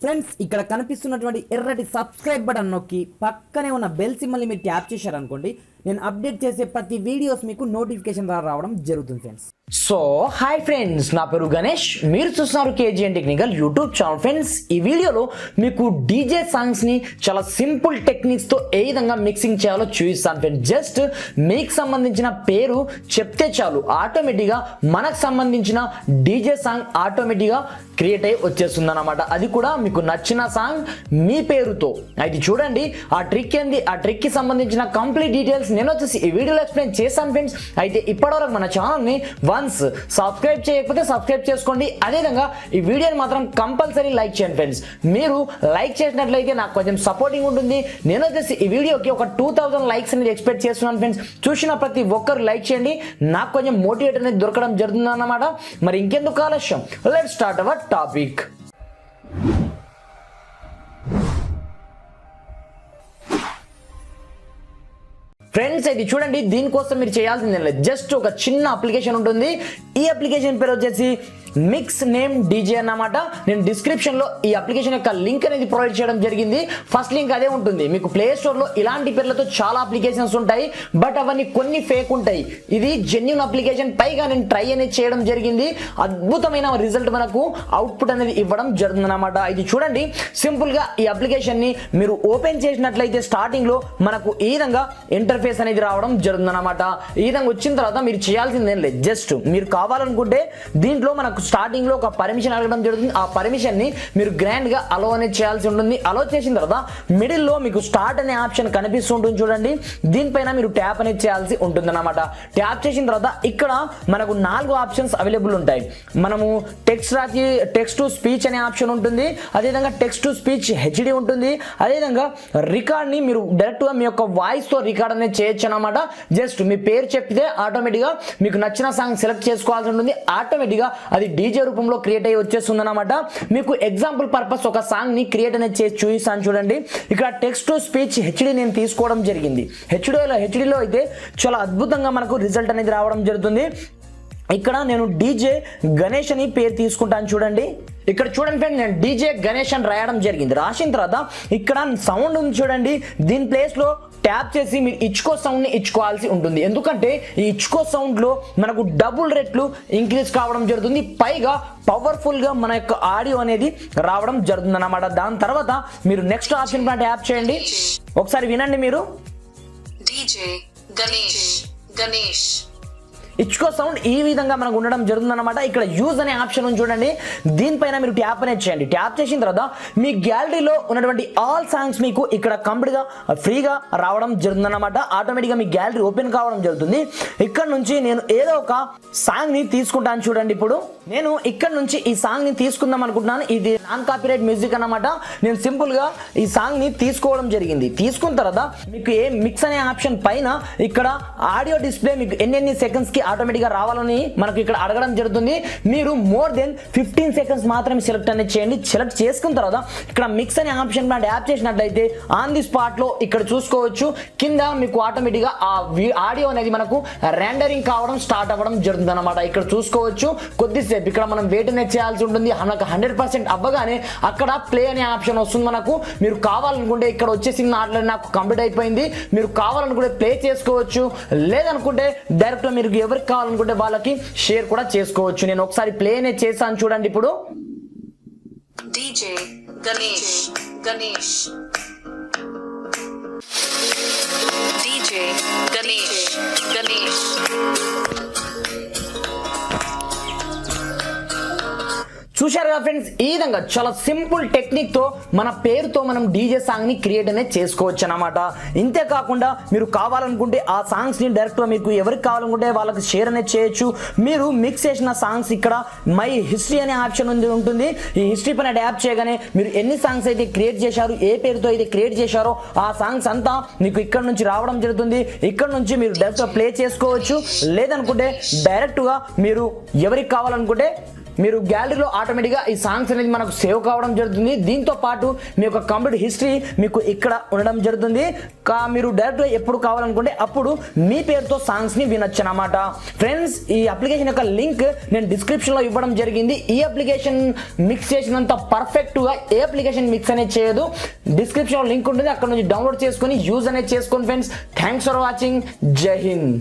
Friends ఇక్కడ కనిపిస్తున్నటువంటి ఎర్రటి సబ్స్క్రైబ్ బటన్ నొక్కి పక్కనే ఉన్న బెల్ సింబల్ని మీరు ట్యాప్ చేశారనుకోండి నేను అప్డేట్ చేసే ప్రతి వీడియోస్ మీకు నోటిఫికేషన్ ద్వారా రావడం జరుగుతుంది ఫ్రెండ్స్. సో హాయ్ ఫ్రెండ్స్, నా పేరు గణేష్, మీరు చూస్తున్నారు KGN technical YouTube channel. Friends, ఈ వీడియోలో మీకు డీజే సాంగ్స్ని చాలా సింపుల్ టెక్నిక్స్తో ఏ విధంగా మిక్సింగ్ చేయాలో చూపిస్తాను ఫ్రెండ్స్. జస్ట్ మీకు సంబంధించిన పేరు చెప్తే చాలు, ఆటోమేటిక్గా మనకు సంబంధించిన డీజే సాంగ్ ఆటోమేటిక్గా క్రియేట్ అయ్యి వచ్చేస్తుంది అనమాట. అది కూడా మీకు నచ్చిన సాంగ్ మీ పేరుతో. అయితే చూడండి ఆ ట్రిక్ ఏంది, ఆ ట్రిక్కి సంబంధించిన కంప్లీట్ డీటెయిల్స్ నేను వచ్చేసి ఈ వీడియోలో ఎక్స్ప్లెయిన్ చేశాను ఫ్రెండ్స్. అయితే ఇప్పటివరకు మన ఛానల్ని వన్స్ సబ్స్క్రైబ్ చేయకపోతే సబ్స్క్రైబ్ చేసుకోండి. అదేవిధంగా ఈ వీడియోని మాత్రం కంపల్సరీ లైక్ చేయండి ఫ్రెండ్స్. మీరు లైక్ చేసినట్లయితే నాకు కొంచెం సపోర్టింగ్ ఉంటుంది. నేను వచ్చేసి ఈ వీడియోకి ఒక 2000 లైక్స్ అనేది ఎక్స్పెక్ట్ చేస్తున్నాను ఫ్రెండ్స్. చూసిన ప్రతి ఒక్కరు లైక్ చేయండి, నాకు కొంచెం మోటివేట్ అనేది దొరకడం జరుగుతుంది అన్నమాట. మరి ఇంకెందుకు ఆలస్యం, let's start our topic. Friends, ఇది చూడండి, దీనికోసం మీరు చేయాల్సింది లేదు, జస్ట్ ఒక చిన్న అప్లికేషన్ ఉంటుంది. ఈ అప్లికేషన్ పేరు వచ్చేసి మిక్స్ నేమ్ డీజే అన్నమాట. నేను డిస్క్రిప్షన్ లో ఈ అప్లికేషన్ యొక్క లింక్ అనేది ప్రొవైడ్ చేయడం జరిగింది. ఫస్ట్ లింక్ అదే ఉంటుంది. మీకు ప్లే స్టోర్ లో ఇలాంటి పేర్లతో చాలా అప్లికేషన్స్ ఉంటాయి, బట్ అవన్నీ కొన్ని ఫేక్ ఉంటాయి. ఇది జెన్యూన్ అప్లికేషన్, పైగా నేను ట్రై అనేది చేయడం జరిగింది. అద్భుతమైన రిజల్ట్ మనకు అవుట్పుట్ అనేది ఇవ్వడం జరుగుతుంది అనమాట. ఇది చూడండి, సింపుల్ గా ఈ అప్లికేషన్ ని మీరు ఓపెన్ చేసినట్లయితే స్టార్టింగ్ లో మనకు ఈ విధంగా ఇంటర్ఫేస్ అనేది రావడం జరుగుతుంది అనమాట. ఈ విధంగా వచ్చిన తర్వాత మీరు చేయాల్సింది ఏం లేదు, జస్ట్ మీరు కావాలనుకుంటే దీంట్లో మనకు స్టార్టింగ్ లో ఒక పర్మిషన్ అడగడం జరుగుతుంది. ఆ పర్మిషన్ ని మీరు గ్రాండ్ గా అలో అనేది చేయాల్సి ఉంటుంది. అలో చేసిన తర్వాత మిడిల్ లో మీకు స్టార్ట్ అనే ఆప్షన్ కనిపిస్తుంటుంది చూడండి, దీనిపైన మీరు ట్యాప్ అనేది చేయాల్సి ఉంటుంది అనమాట. ట్యాప్ చేసిన తర్వాత ఇక్కడ మనకు 4 ఆప్షన్స్ అవైలబుల్ ఉంటాయి. మనము టెక్స్ట్ టు స్పీచ్ అనే ఆప్షన్ ఉంటుంది, అదేవిధంగా టెక్స్ట్ టు స్పీచ్ హెచ్డి ఉంటుంది, అదేవిధంగా రికార్డ్ ని మీరు డైరెక్ట్ గా మీ యొక్క వాయిస్ తో రికార్డ్ అనేది చేయొచ్చు అనమాట. జస్ట్ మీ పేరు చెప్తే ఆటోమేటిక్ గా మీకు నచ్చిన సాంగ్ సెలెక్ట్ చేసుకోవాల్సి ఉంటుంది. ఆటోమేటిక్ గా అది డీజే రూపంలో క్రియేట్ అయ్యి వచ్చేస్తుంది అనమాట. మీకు ఎగ్జాంపుల్ పర్పస్ ఒక సాంగ్ ని క్రియేట్ అనేది చేసి చూపిస్తాను చూడండి. ఇక్కడ టెక్స్ట్ టు స్పీచ్ హెచ్డి నేను తీసుకోవడం జరిగింది. హెచ్డిలో అయితే చాలా అద్భుతంగా మనకు రిజల్ట్ అనేది రావడం జరుగుతుంది. ఇక్కడ నేను డీజే గణేష్ అని పేరు తీసుకుంటాను చూడండి. ఇక్కడ చూడండి ఫ్రెండ్, నేను డీజే గణేష్ అని రాయడం జరిగింది. రాసిన తర్వాత ఇక్కడ సౌండ్ ఉంది చూడండి, దీని ప్లేస్ లో ట్యాప్ చేసి మీరు ఇచ్చుకో సౌండ్ ని ఇచ్చుకోవాల్సి ఉంటుంది. ఎందుకంటే ఈ ఇచ్చుకో సౌండ్ లో మనకు డబుల్ రెట్లు ఇంక్రీజ్ కావడం జరుగుతుంది, పైగా పవర్ఫుల్ గా మన యొక్క ఆడియో అనేది రావడం జరుగుతుంది అన్నమాట. దాని తర్వాత మీరు నెక్స్ట్ ఆప్షన్ పైన ట్యాప్ చేయండి. ఒకసారి వినండి మీరు, డీజే గణేష్ ఇచ్చుకో సౌండ్ ఈ విధంగా మనకు ఉండడం జరుగుతుంది అనమాట. ఇక్కడ యూజ్ అనే ఆప్షన్ ఉంది చూడండి, దీనిపైన మీరు ట్యాప్ అనేది చేయండి. ట్యాప్ చేసిన తర్వాత మీ గ్యాలరీలో ఉన్నటువంటి ఆల్ సాంగ్స్ మీకు ఇక్కడ కంప్లీట్ గా ఫ్రీగా రావడం జరుగుతుంది అనమాట. ఆటోమేటిక్ గా మీ గ్యాలరీ ఓపెన్ కావడం జరుగుతుంది. ఇక్కడ నుంచి నేను ఏదో ఒక సాంగ్ ని తీసుకుంటాను చూడండి. ఇప్పుడు నేను ఇక్కడ నుంచి ఈ సాంగ్ ని తీసుకుందాం అనుకుంటున్నాను. ఇది నాన్ కాపీరైట్ మ్యూజిక్ అన్నమాట. నేను సింపుల్ గా ఈ సాంగ్ ని తీసుకోవడం జరిగింది. తీసుకున్న తర్వాత మీకు ఏ మిక్స్ అనే ఆప్షన్ పైన ఇక్కడ ఆడియో డిస్ప్లే మీకు ఎన్ని సెకండ్స్ కి ఆటోమేటిక్ గా రావాలని మనకు ఇక్కడ అడగడం జరుగుతుంది. మీరు మోర్ దెన్ 15 సెకండ్స్ మాత్రమే సెలెక్ట్ అనేది చేయండి. సెలెక్ట్ చేసుకున్న తర్వాత ఇక్కడ మిక్స్ అనే ఆప్షన్ పైన ట్యాప్ చేసినట్లయితే ఆన్ ది స్పాట్ లో ఇక్కడ చూసుకోవచ్చు, కింద మీకు ఆటోమేటిక్ గా ఆ ఆడియో అనేది మనకు రెండరింగ్ కావడం స్టార్ట్ అవ్వడం జరుగుతుంది అనమాట. ఇక్కడ చూసుకోవచ్చు, కొద్దిసేపు ఇక్కడ మనం వెయిట్ అనేది చేయాల్సి ఉంటుంది. మనకు 100% అవ్వగానే అక్కడ ప్లే అనే ఆప్షన్ వస్తుంది మనకు. మీరు కావాలనుకుంటే ఇక్కడ వచ్చేసి నాకు కంప్లీట్ అయిపోయింది, మీరు కావాలనుకుంటే ప్లే చేసుకోవచ్చు, లేదనుకుంటే డైరెక్ట్ మీరు ఎవరికి కావాలనుకుంటే వాళ్ళకి షేర్ కూడా చేసుకోవచ్చు. నేను ఒకసారి ప్లే అనేది చేశాను చూడండి. ఇప్పుడు డీజే గణేష్ డీజే గణేష్ చూశారు కదా ఫ్రెండ్స్, ఈ విధంగా చాలా సింపుల్ టెక్నిక్ తో మన పేరుతో మనం డీజే సాంగ్ ని క్రియేట్ అనేది చేసుకోవచ్చు అనమాట. ఇంతే కాకుండా మీరు కావాలనుకుంటే ఆ సాంగ్స్ ని డైరెక్ట్ గా మీకు ఎవరికి కావాలనుకుంటే వాళ్ళకి షేర్ అనేది చేయొచ్చు. మీరు మిక్స్ చేసిన సాంగ్స్ ఇక్కడ మై హిస్టరీ అనే ఆప్షన్ ఉంటుంది. ఈ హిస్టరీ పైన ట్యాప్ చేయగానే మీరు ఎన్ని సాంగ్స్ అయితే క్రియేట్ చేశారు, ఏ పేరుతో అయితే క్రియేట్ చేశారో ఆ సాంగ్స్ అంతా మీకు ఇక్కడ నుంచి రావడం జరుగుతుంది. ఇక్కడ నుంచి మీరు డైరెక్ట్ గా ప్లే చేసుకోవచ్చు, లేదనుకుంటే డైరెక్ట్ గా మీరు ఎవరికి కావాలనుకుంటే మీరు గ్యాలరీలో ఆటోమేటిక్గా ఈ సాంగ్స్ అనేది మనకు సేవ్ కావడం జరుగుతుంది. దీంతో పాటు మీ యొక్క కంప్లీట్ హిస్టరీ మీకు ఇక్కడ ఉండడం జరుగుతుంది. మీరు డైరెక్ట్గా ఎప్పుడు కావాలనుకుంటే అప్పుడు మీ పేరుతో సాంగ్స్ని వినొచ్చు అన్నమాట. ఫ్రెండ్స్, ఈ అప్లికేషన్ యొక్క లింక్ నేను డిస్క్రిప్షన్లో ఇవ్వడం జరిగింది. ఈ అప్లికేషన్ మిక్స్ చేసినంత పర్ఫెక్ట్గా ఏ అప్లికేషన్ మిక్స్ అనేది చేయదు. డిస్క్రిప్షన్లో లింక్ ఉంటుంది, అక్కడ నుంచి డౌన్లోడ్ చేసుకొని యూజ్ అనేది చేసుకోండి. Friends, thanks for watching. జై హింద్.